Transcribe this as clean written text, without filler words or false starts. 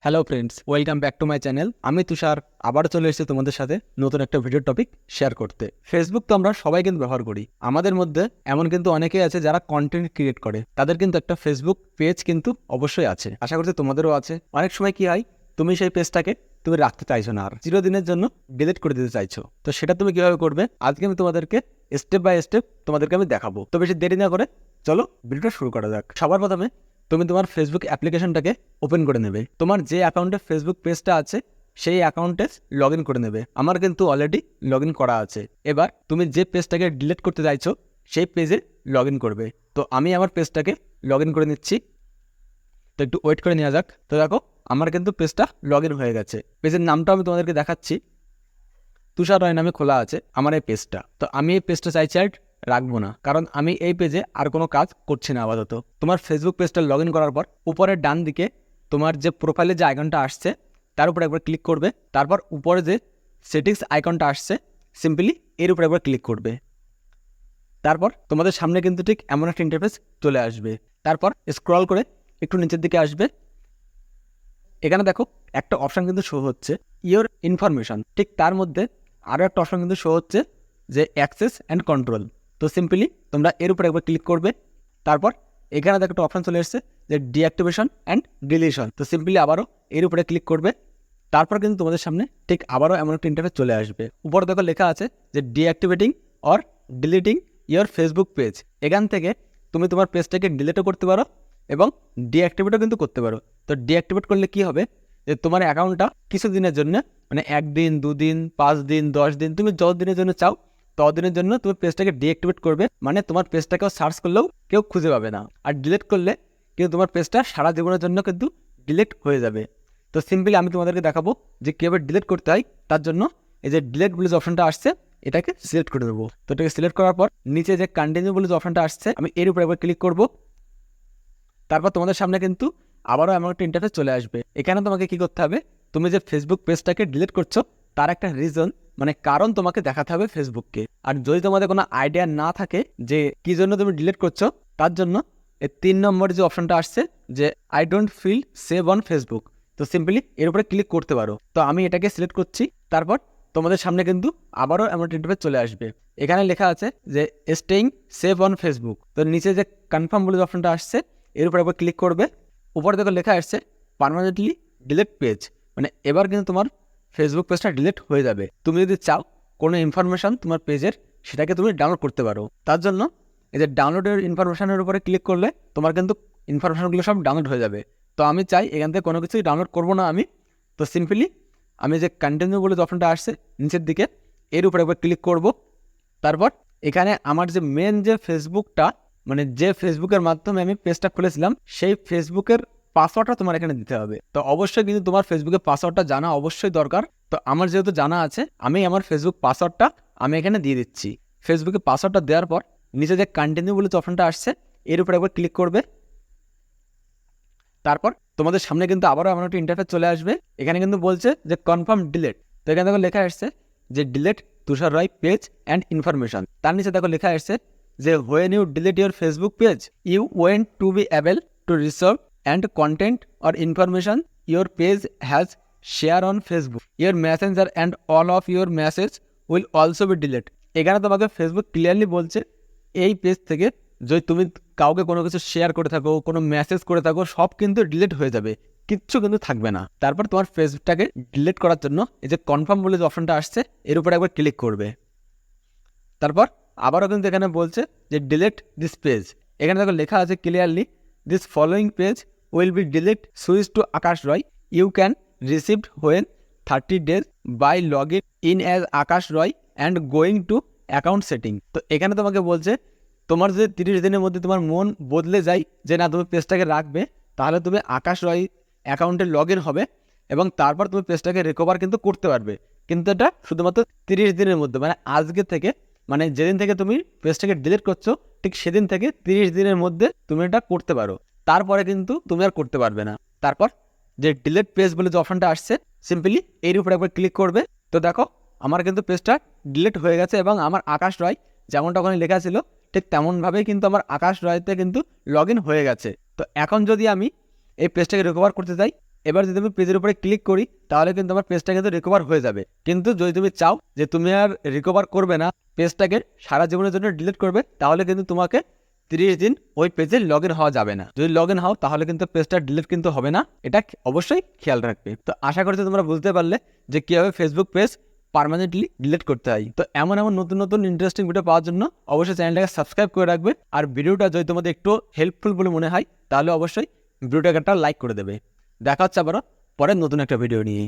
Hello friends, welcome back to my channel. আমি তুষার আবার চলে এসেছি তোমাদের সাথে নতুন একটা ভিডিও টপিক শেয়ার করতে। ফেসবুক তো আমরা সবাই কিন্তু ব্যবহার করি। আমাদের মধ্যে এমন কিন্তু অনেকেই আছে যারা কন্টেন্ট ক্রিয়েট করে, তাদের কিন্তু একটা ফেসবুক পেজ কিন্তু অবশ্যই আছে। আশা করছি তোমাদেরও আছে। অনেক সময় কি হয়, তুমি সেই পেজটাকে তুমি রাখতে চাইছো না, আর চিরদিনের জন্য ডিলিট করে দিতে চাইছো। তো সেটা তুমি কিভাবে করবে আজকে আমি তোমাদেরকে স্টেপ বাই স্টেপ তোমাদেরকে আমি দেখাবো। তো বেশি দেরি না করে চলো ভিডিওটা শুরু করা যাক। সবার প্রথমে তুমি তোমার ফেসবুক অ্যাপ্লিকেশনটাকে ওপেন করে নেবে। তোমার যে অ্যাকাউন্টে ফেসবুক পেজটা আছে সেই অ্যাকাউন্টে লগ ইন করে নেবে। আমার কিন্তু অলরেডি লগ ইন করা আছে। এবার তুমি যে পেজটাকে ডিলিট করতে চাইছো সেই পেজে লগ ইন করবে। তো আমি আমার পেজটাকে লগ ইন করে নিচ্ছি। তো একটু ওয়েট করে নেওয়া যাক। তো দেখো, আমার কিন্তু পেজটা লগ ইন হয়ে গেছে। পেজের নামটা আমি তোমাদেরকে দেখাচ্ছি। তুষার রয় নামে খোলা আছে আমার এই পেজটা। তো আমি এই পেজটা চাইছি আর রাখবো না, কারণ আমি এই পেজে আর কোনো কাজ করছি না আপাতত। তোমার ফেসবুক পেজটা লগ ইন করার পর উপরের ডান দিকে তোমার যে প্রোফাইলে যে আইকনটা আসছে তার উপর একবার ক্লিক করবে। তারপর উপরে যে সেটিংস আইকনটা আসছে সিম্পলি এর উপর একবার ক্লিক করবে। তারপর তোমাদের সামনে কিন্তু ঠিক এমন একটা ইন্টারফেস চলে আসবে। তারপর স্ক্রল করে একটু নিচের দিকে আসবে। এখানে দেখো একটা অপশান কিন্তু শো হচ্ছে ইওর ইনফরমেশন। ঠিক তার মধ্যে আরও একটা অপশান কিন্তু শো হচ্ছে যে অ্যাক্সেস অ্যান্ড কন্ট্রোল। তো সিম্পলি তোমরা এর উপরে একবার ক্লিক করবে। তারপর এখানে দেখো একটা অপশান চলে এসেছে যে ডিঅ্যাক্টিভেশন অ্যান্ড ডিলিশন। তো সিম্পলি আবারও এর উপরে ক্লিক করবে। তারপর কিন্তু তোমাদের সামনে ঠিক আবারও এমন একটা ইন্টারফেস চলে আসবে। উপরে দেখো লেখা আছে যে deactivating or deleting your Facebook page. এখান থেকে তুমি তোমার পেজটাকে ডিলিটও করতে পারো এবং ডিঅ্যাক্টিভেটও কিন্তু করতে পারো। তো ডিঅ্যাক্টিভেট করলে কি হবে, যে তোমার অ্যাকাউন্টটা কিছু দিনের জন্য, মানে 1 দিন 2 দিন 5 দিন 10 দিন, তুমি যত দিনের জন্য চাও ততদিনের জন্য তুমি পেজটাকে ডিঅ্যাক্টিভেট করবে। মানে তোমার পেজটাকেও সার্চ করলেও কেউ খুঁজে পাবে না। আর ডিলিট করলে কিন্তু তোমার পেজটা সারা জীবনের জন্য কিন্তু ডিলিট হয়ে যাবে। তো সিম্পলি আমি তোমাদেরকে দেখাবো যে কীভাবে ডিলিট করতে হয়। তার জন্য এই যে ডিলিট বলে যে অপশনটা আসছে এটাকে সিলেক্ট করে দেবো। তো এটাকে সিলেক্ট করার পর নিচে যে কন্টিনিউ বলে যে অপশনটা আসছে আমি এর উপর একবার ক্লিক করবো। তারপর তোমাদের সামনে কিন্তু আবারও এমন একটা ইন্টারফেস চলে আসবে। এখানে তোমাকে কি করতে হবে, তুমি যে ফেসবুক পেজটাকে ডিলিট করছো তার একটা রিজন, মানে কারণ তোমাকে দেখাতে হবে ফেসবুককে। আর যদি তোমাদের কোনো আইডিয়া না থাকে যে কি জন্য তুমি ডিলিট করছো, তার জন্য এই 3 নম্বর যে অপশনটা আসছে যে I don't feel safe on Facebook, তো সিম্পলি এর উপরে ক্লিক করতে পারো। তো আমি এটাকে সিলেক্ট করছি। তারপর তোমাদের সামনে কিন্তু আবারও এমন একটা ইন্টারফেস চলে আসবে। এখানে লেখা আছে যে স্টেইং সেভ অন ফেসবুক। তো নিচে যে কনফার্ম বলে যে অপশনটা আসছে এর উপর একবার ক্লিক করবে। উপরে দেখো লেখা আসছে পার্মানেন্টলি ডিলিট পেজ, মানে এবার কিন্তু তোমার ফেসবুক পেজটা ডিলিট হয়ে যাবে। তুমি যদি চাও কোনো ইনফরমেশান তোমার পেজের সেটাকে তুমি ডাউনলোড করতে পারো। তার জন্য এই যে ডাউনলোডের ইনফরমেশানের উপরে ক্লিক করলে তোমার কিন্তু ইনফরমেশানগুলো সব ডাউনলোড হয়ে যাবে। তো আমি চাই এখান থেকে কোনো কিছুই ডাউনলোড করবো না আমি। তো সিম্পলি আমি যে কন্টিনিউ বলে যে অপশনটা আসছে নিচের দিকে এর উপরে একবার ক্লিক করব। তারপর এখানে আমার যে মেন যে ফেসবুকটা, মানে যে ফেসবুকের মাধ্যমে আমি পেজটা খুলেছিলাম সেই ফেসবুকের পাসওয়ার্ডটা তোমার এখানে দিতে হবে। তো অবশ্যই কিন্তু তোমার ফেসবুকের পাসওয়ার্ডটা জানা অবশ্যই দরকার। তো আমার যেহেতু জানা আছে আমি আমার ফেসবুক পাসওয়ার্ডটা আমি এখানে দিয়ে দিচ্ছি। ফেসবুকের পাসওয়ার্ডটা দেওয়ার পর নিচে যে কন্টিনিউ বলে যে অপশনটা আসছে এর উপরে একবার ক্লিক করবে। তারপর তোমাদের সামনে কিন্তু আবারও এমন একটা ইন্টারফেস চলে আসবে। এখানে কিন্তু বলছে যে কনফার্ম ডিলিট। তো এখানে দেখো লেখা আসছে যে delete Tushar Roy page and information. তার নিচে দেখো লেখা আসছে যে when you delete your Facebook page you won't to be able to reserve and content or information your page has share on Facebook your messenger and all of your message will also be delete. এখানে তোমাকে Facebook clearly বলছে এই page থেকে যদি তুমি কাউকে কোনো কিছু শেয়ার করে থাকো, কোনো মেসেজ করে থাকো, সব কিন্তু ডিলিট হয়ে যাবে, কিচ্ছু কিন্তু থাকবে না। তারপর তোমার ফেসবুকটাকে ডিলিট করার জন্য এই যে কনফার্ম বলে যে অপশনটা আসছে এর উপরে একবার ক্লিক করবে। তারপর আবারও কিন্তু এখানে বলছে যে ডিলিট দিস পেজ। এখানে দেখো লেখা আছে clearly this following page will be delete switch to Akash Roy you can received when 30 days by log in as Akash Roy and going to account setting. তো এখানে তোমাকে বলছে তোমার যদি 30 দিনের মধ্যে তোমার মন বদলে যায় যে না তুমি পেজটাকে রাখবে, তাহলে তুমি আকাশ রয় অ্যাকাউন্টে লগ ইন হবে এবং তারপর তুমি পেজটাকে রিকভার কিন্তু করতে পারবে। কিন্তু এটা শুধুমাত্র 30 দিনের মধ্যে, মানে আজকে থেকে, মানে যেদিন থেকে তুমি পেজটাকে ডিলিট করছো ঠিক সেদিন থেকে 30 দিনের মধ্যে তুমি এটা করতে পারো। তারপরে কিন্তু তুমি আর করতে পারবে না। তারপর যে ডিলিট পেজ বলে যে অপশনটা আসছে সিম্পলি এর উপরে একবার ক্লিক করবে। তো দেখো আমার কিন্তু পেজটা ডিলিট হয়ে গেছে এবং আমার আকাশ রয় যেমনটা ওখানে লেখা ছিল ঠিক তেমনভাবেই কিন্তু আমার আকাশ রয়তে কিন্তু লগ ইন হয়ে গেছে। তো এখন যদি আমি এই পেজটাকে রিকভার করতে চাই এবার যদি আমি পেজের উপরে ক্লিক করি তাহলে কিন্তু আমার পেজটা কিন্তু রিকভার হয়ে যাবে। কিন্তু যদি তুমি চাও যে তুমি আর রিকভার করবে না, পেজটাকে সারা জীবনের জন্য ডিলিট করবে, তাহলে কিন্তু তোমাকে 30 দিন ওই পেজে লগ ইন হওয়া যাবে না। যদি লগ ইন হও তাহলে কিন্তু পেজটা ডিলিট কিন্তু হবে না, এটা অবশ্যই খেয়াল রাখবে। তো আশা করছি তোমরা বুঝতে পারলে যে কীভাবে ফেসবুক পেজ পার্মানেন্টলি ডিলিট করতে হয়। তো এমন নতুন নতুন ইন্টারেস্টিং ভিডিও পাওয়ার জন্য অবশ্যই চ্যানেলটাকে সাবস্ক্রাইব করে রাখবে। আর ভিডিওটা যদি তোমাদের একটু হেল্পফুল বলে মনে হয় তাহলে অবশ্যই ভিডিওটাকে একটা লাইক করে দেবে। দেখা হচ্ছে আবারও পরের নতুন একটা ভিডিও নিয়ে।